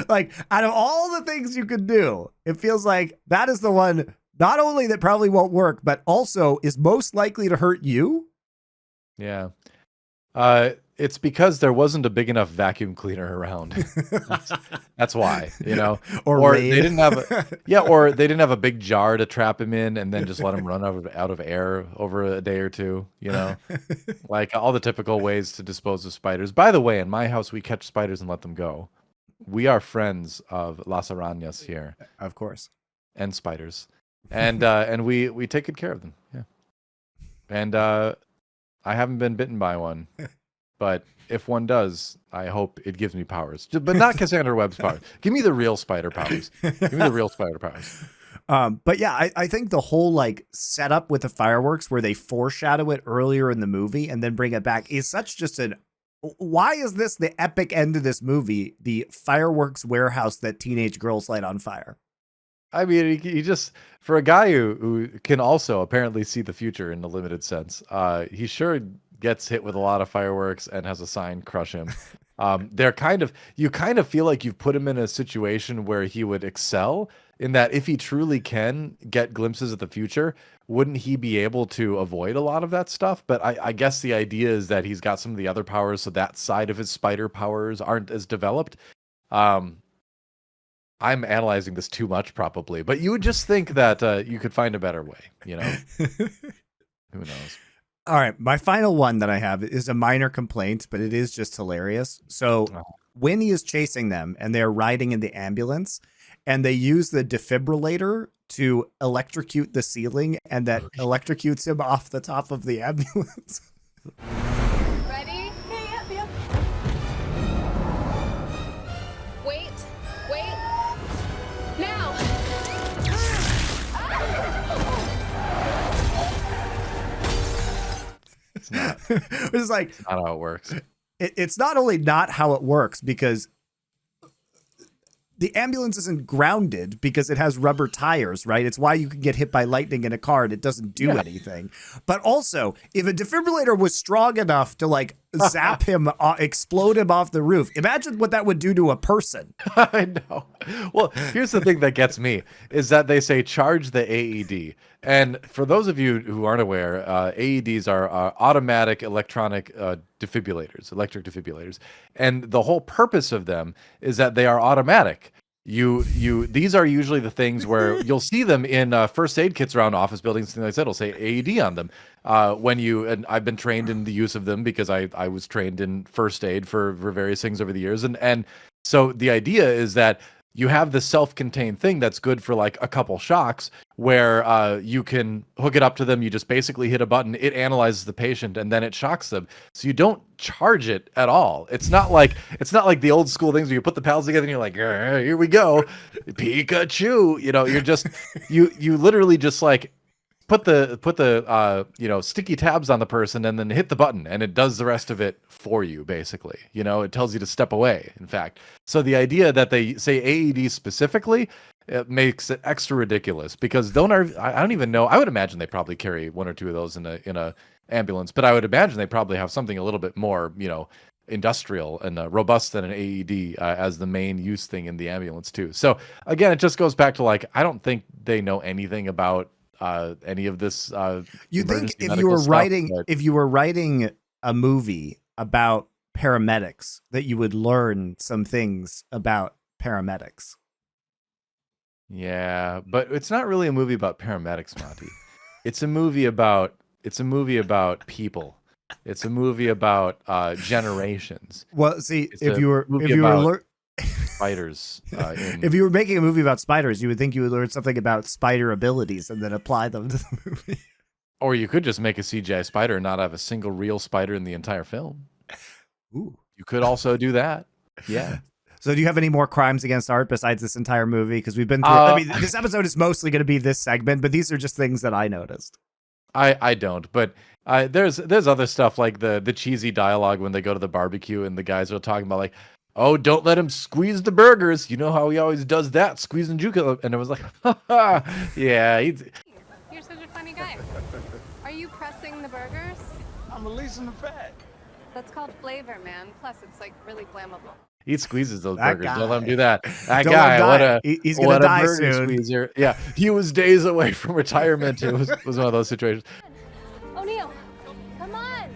like out of all the things you could do, it feels like that is the one not only that probably won't work, but also is most likely to hurt you. Yeah. It's because there wasn't a big enough vacuum cleaner around. That's why, you know, or they didn't have or they didn't have a big jar to trap him in and then just let him run out of air over a day or two, you know, like all the typical ways to dispose of spiders. By the way, in my house, we catch spiders and let them go. We are friends of Las Arañas here. Of course. And spiders. And we take good care of them. Yeah. And I haven't been bitten by one. but if one does, I hope it gives me powers. But not Cassandra Webb's powers. Give me the real spider powers. Give me the real spider powers. But yeah, I think the whole like setup with the fireworks where they foreshadow it earlier in the movie and then bring it back is such just an why is this the epic end of this movie? The fireworks warehouse that teenage girls light on fire. I mean, he just, for a guy who can also apparently see the future in a limited sense, he sure gets hit with a lot of fireworks and has a sign crush him. You kind of feel like you've put him in a situation where he would excel, in that if he truly can get glimpses of the future, wouldn't he be able to avoid a lot of that stuff? But I guess the idea is that he's got some of the other powers, so that side of his spider powers aren't as developed. I'm analyzing this too much probably, but you would just think that you could find a better way, you know? Who knows? All right. My final one that I have is a minor complaint, but it is just hilarious. So when he is chasing them and they're riding in the ambulance and they use the defibrillator to electrocute the ceiling and that electrocutes him off the top of the ambulance. Ready? Yep. Wait. Now. It's not. It's like, it's not how it works. It's not only not how it works because the ambulance isn't grounded because it has rubber tires, right? It's why you can get hit by lightning in a car and it doesn't do anything. But also, if a defibrillator was strong enough to like zap him, explode him off the roof, imagine what that would do to a person. I know. Well, here's the thing that gets me is that they say charge the AED. And for those of you who aren't aware, AEDs are automatic electronic defibrillators, electric defibrillators. And the whole purpose of them is that they are automatic. These are usually the things where you'll see them in first aid kits around office buildings, things like that. It'll say AED on them. And I've been trained in the use of them because I was trained in first aid for various things over the years. And so the idea is that you have this self-contained thing that's good for like a couple shocks where you can hook it up to them. You just basically hit a button, it analyzes the patient, and then it shocks them. So you don't charge it at all. It's not like the old school things where you put the paddles together and you're like, here we go, Pikachu. You know, you're just you literally just like put the sticky tabs on the person and then hit the button and it does the rest of it for you, basically. You know, it tells you to step away, in fact. So the idea that they say AED specifically, it makes it extra ridiculous because I don't even know. I would imagine they probably carry one or two of those in a ambulance, but I would imagine they probably have something a little bit more, industrial and robust than an AED as the main use thing in the ambulance too. So again, it just goes back to like, I don't think they know anything about any of this. You think if you were writing a movie about paramedics that you would learn some things about paramedics? Yeah, but it's not really a movie about paramedics, Monty. It's a movie about people. It's a movie about generations. Well, see, if you were spiders, if you were making a movie about spiders, you would think you would learn something about spider abilities and then apply them to the movie. Or you could just make a CGI spider and not have a single real spider in the entire film. Ooh, you could also do that. Yeah. So do you have any more crimes against art besides this entire movie? Because we've been through, this episode is mostly going to be this segment, but these are just things that I noticed. I don't, but there's other stuff like the cheesy dialogue when they go to the barbecue and the guys are talking about like, oh, don't let him squeeze the burgers. You know how he always does that, squeezing Juka. And it was like, yeah. You're such a funny guy. Are you pressing the burgers? I'm releasing the fat. That's called flavor, man. Plus, it's like really flammable. He squeezes those That burgers. guy. Don't let him do that. That Don't guy, let him die. He's gonna die burger soon. squeezer. Yeah, he was days away from retirement. It was one of those situations. O'Neill, come on.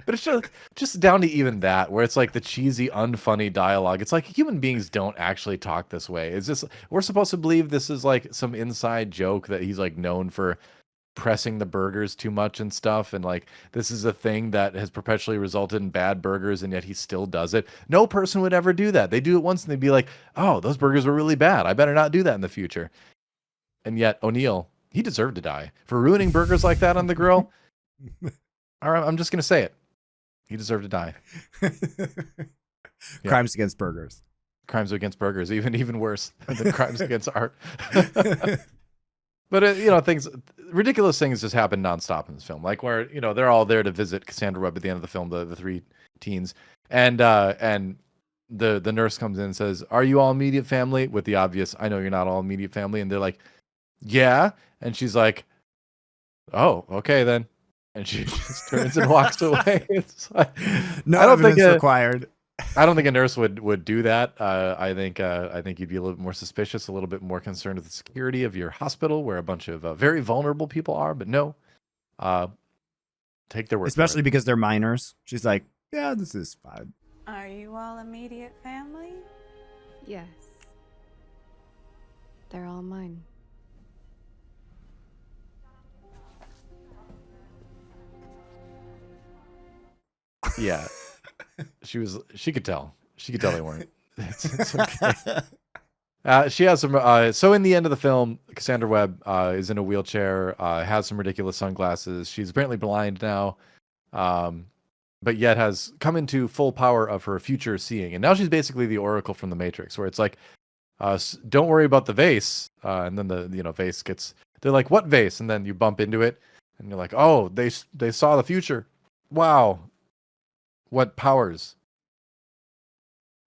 But it's just down to even that, where it's like the cheesy, unfunny dialogue. It's like human beings don't actually talk this way. It's just we're supposed to believe this is like some inside joke that he's like known for pressing the burgers too much and stuff, and like this is a thing that has perpetually resulted in bad burgers, and yet he still does it. No person would ever do that. They do it once and they'd be like, oh, those burgers were really bad, I better not do that in the future. And yet O'Neill, he deserved to die for ruining burgers like that on the grill. All right, I'm just gonna say it. He deserved to die. Crimes against burgers. Crimes against burgers, even worse than crimes against art. But ridiculous things just happen nonstop in this film. Like where they're all there to visit Cassandra Web at the end of the film, the three teens, and the nurse comes in and says, "Are you all immediate family?" With the obvious, "I know you're not all immediate family," and they're like, "Yeah," and she's like, "Oh, okay then," and she just turns and walks away. It's like, no evidence required. I don't think a nurse would do that. I think you'd be a little bit more suspicious, a little bit more concerned with the security of your hospital, where a bunch of very vulnerable people are. But no, take their word. Especially because they're minors. She's like, "Yeah, this is fine." Are you all immediate family? Yes. They're all mine. Yeah. She could tell they weren't. It's okay. She has some so in the end of the film, Cassandra Webb is in a wheelchair, has some ridiculous sunglasses. She's apparently blind now, but yet has come into full power of her future seeing, and now she's basically the Oracle from the Matrix, where it's like, don't worry about the vase, and then the vase gets, they're like, "What vase?" And then you bump into it and you're like, "Oh, they saw the future. Wow. What powers."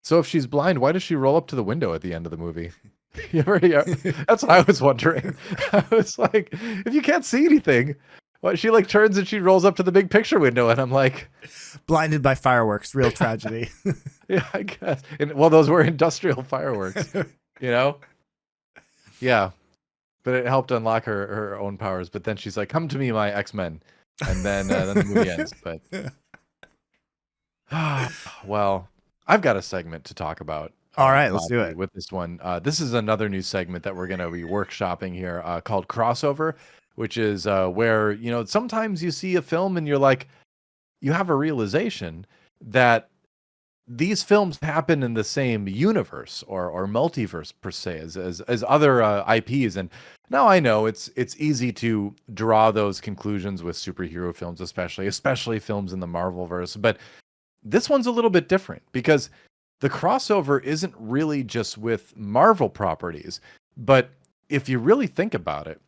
So if she's blind, why does she roll up to the window at the end of the movie? That's what I was wondering. I was like, if you can't see anything, what, she like turns and she rolls up to the big picture window, and I'm like, blinded by fireworks, real tragedy. Yeah, I guess. And well, those were industrial fireworks, Yeah. But it helped unlock her own powers. But then she's like, "Come to me, my X-Men," and then the movie ends. But well, I've got a segment to talk about. All right, let's do it. With this one. This is another new segment that we're going to be workshopping here called Crossover, which is where, sometimes you see a film and you're like, you have a realization that these films happen in the same universe or multiverse per se as other IPs. And now I know it's easy to draw those conclusions with superhero films, especially films in the Marvelverse. But this one's a little bit different because the crossover isn't really just with Marvel properties. But if you really think about it,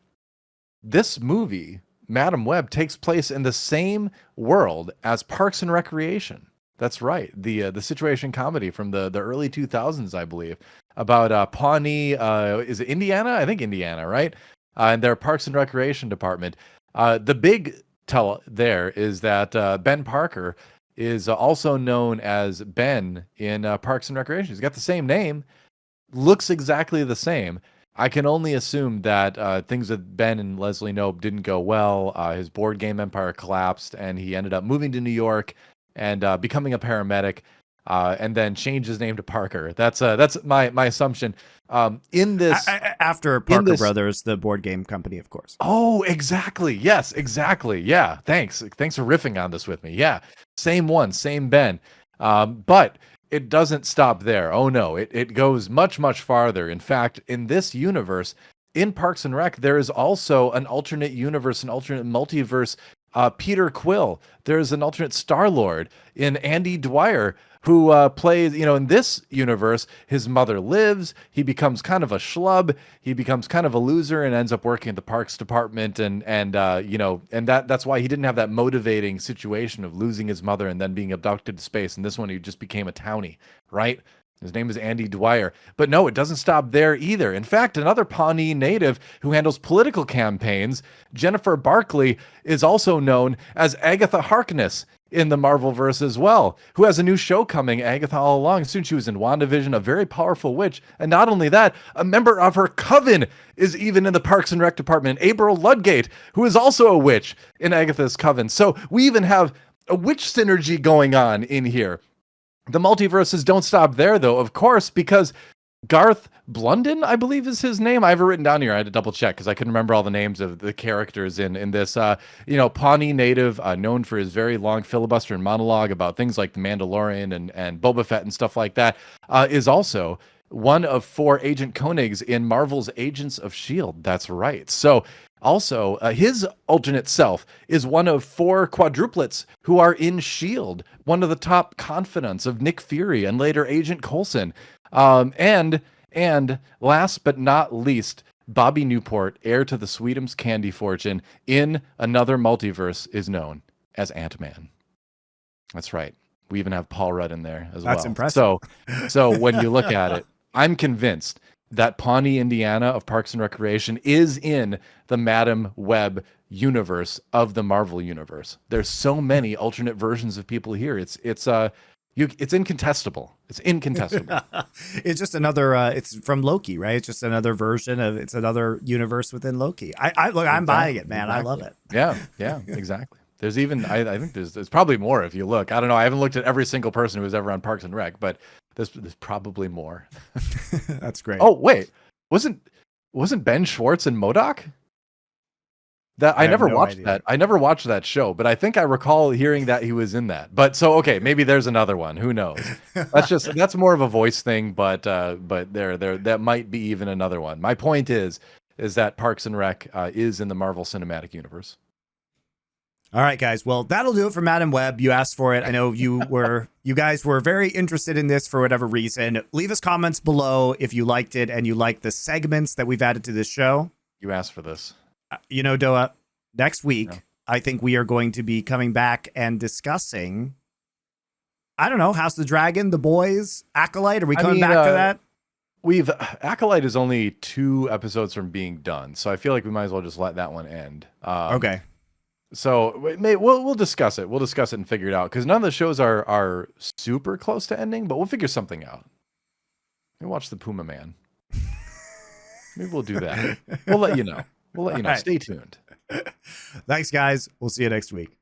this movie, Madam Web, takes place in the same world as Parks and Recreation. That's right. The situation comedy from the early 2000s, I believe, about Pawnee, is it Indiana? I think Indiana, right? And their Parks and Recreation department. The big tell there is that Ben Parker is also known as Ben in Parks and Recreation. He's got the same name, looks exactly the same. I can only assume that things with Ben and Leslie Knope didn't go well. His board game empire collapsed, and he ended up moving to New York and becoming a paramedic, and then changed his name to Parker. That's my assumption. In this, after Parker Brothers, the board game company, of course. Oh, exactly. Yes, exactly. Yeah. Thanks for riffing on this with me. Yeah, same one, same Ben. But it doesn't stop there. Oh no, it goes much, much farther. In fact, in this universe, in Parks and Rec, there is also an alternate universe, an alternate multiverse. Peter Quill. There's an alternate Star-Lord in Andy Dwyer, who plays, in this universe, his mother lives. He becomes kind of a schlub. He becomes kind of a loser and ends up working at the Parks Department. And that's why he didn't have that motivating situation of losing his mother and then being abducted to space. And this one, he just became a townie, right? His name is Andy Dwyer. But no, it doesn't stop there either. In fact, another Pawnee native who handles political campaigns, Jennifer Barkley, is also known as Agatha Harkness in the Marvelverse as well, who has a new show coming, Agatha All Along. Soon she was in WandaVision, a very powerful witch. And not only that, a member of her coven is even in the Parks and Rec department, April Ludgate, who is also a witch in Agatha's coven. So we even have a witch synergy going on in here. The multiverses don't stop there, though, of course, because Garth Blunden, I believe is his name. I have it written down here. I had to double check because I couldn't remember all the names of the characters in this. Pawnee native, known for his very long filibuster and monologue about things like The Mandalorian and Boba Fett and stuff like that, is also one of 4 Agent Koenigs in Marvel's Agents of S.H.I.E.L.D. That's right. So Also, his alternate self is one of 4 quadruplets who are in S.H.I.E.L.D., one of the top confidants of Nick Fury and later Agent Coulson. And last but not least, Bobby Newport, heir to the Sweetums candy fortune in another multiverse, is known as Ant-Man. That's right. We even have Paul Rudd in there as well. That's impressive. So when you look at it, I'm convinced that Pawnee, Indiana of Parks and Recreation is in the Madam Web universe of the Marvel universe. There's so many alternate versions of people here. It's incontestable. It's incontestable. It's just another. It's from Loki, right? It's just another version of. It's another universe within Loki. I look. I'm buying it, man. Exactly. I love it. Yeah, exactly. There's even. I think there's probably more if you look. I don't know. I haven't looked at every single person who was ever on Parks and Rec, but there's probably more. That's great. Oh wait, wasn't Ben Schwartz in MODOK? That I never watched that. I never watched that show, but I think I recall hearing that he was in that. But so okay, maybe there's another one. Who knows? That's more of a voice thing, but there that might be even another one. My point is that Parks and Rec is in the Marvel Cinematic Universe. All right, guys. Well, that'll do it for Madam Web. You asked for it. I know you guys were very interested in this for whatever reason. Leave us comments below if you liked it and you like the segments that we've added to this show. You asked for this. DoA, next week, I think we are going to be coming back and discussing, I don't know, House of the Dragon, The Boys, Acolyte. Are we coming back to that? Acolyte is only 2 episodes from being done, so I feel like we might as well just let that one end. Okay. So we'll discuss it. We'll discuss it and figure it out because none of the shows are super close to ending, but we'll figure something out. Maybe watch the Puma Man. Maybe we'll do that. We'll let you know. We'll let you know. Right. Stay tuned. Thanks, guys. We'll see you next week.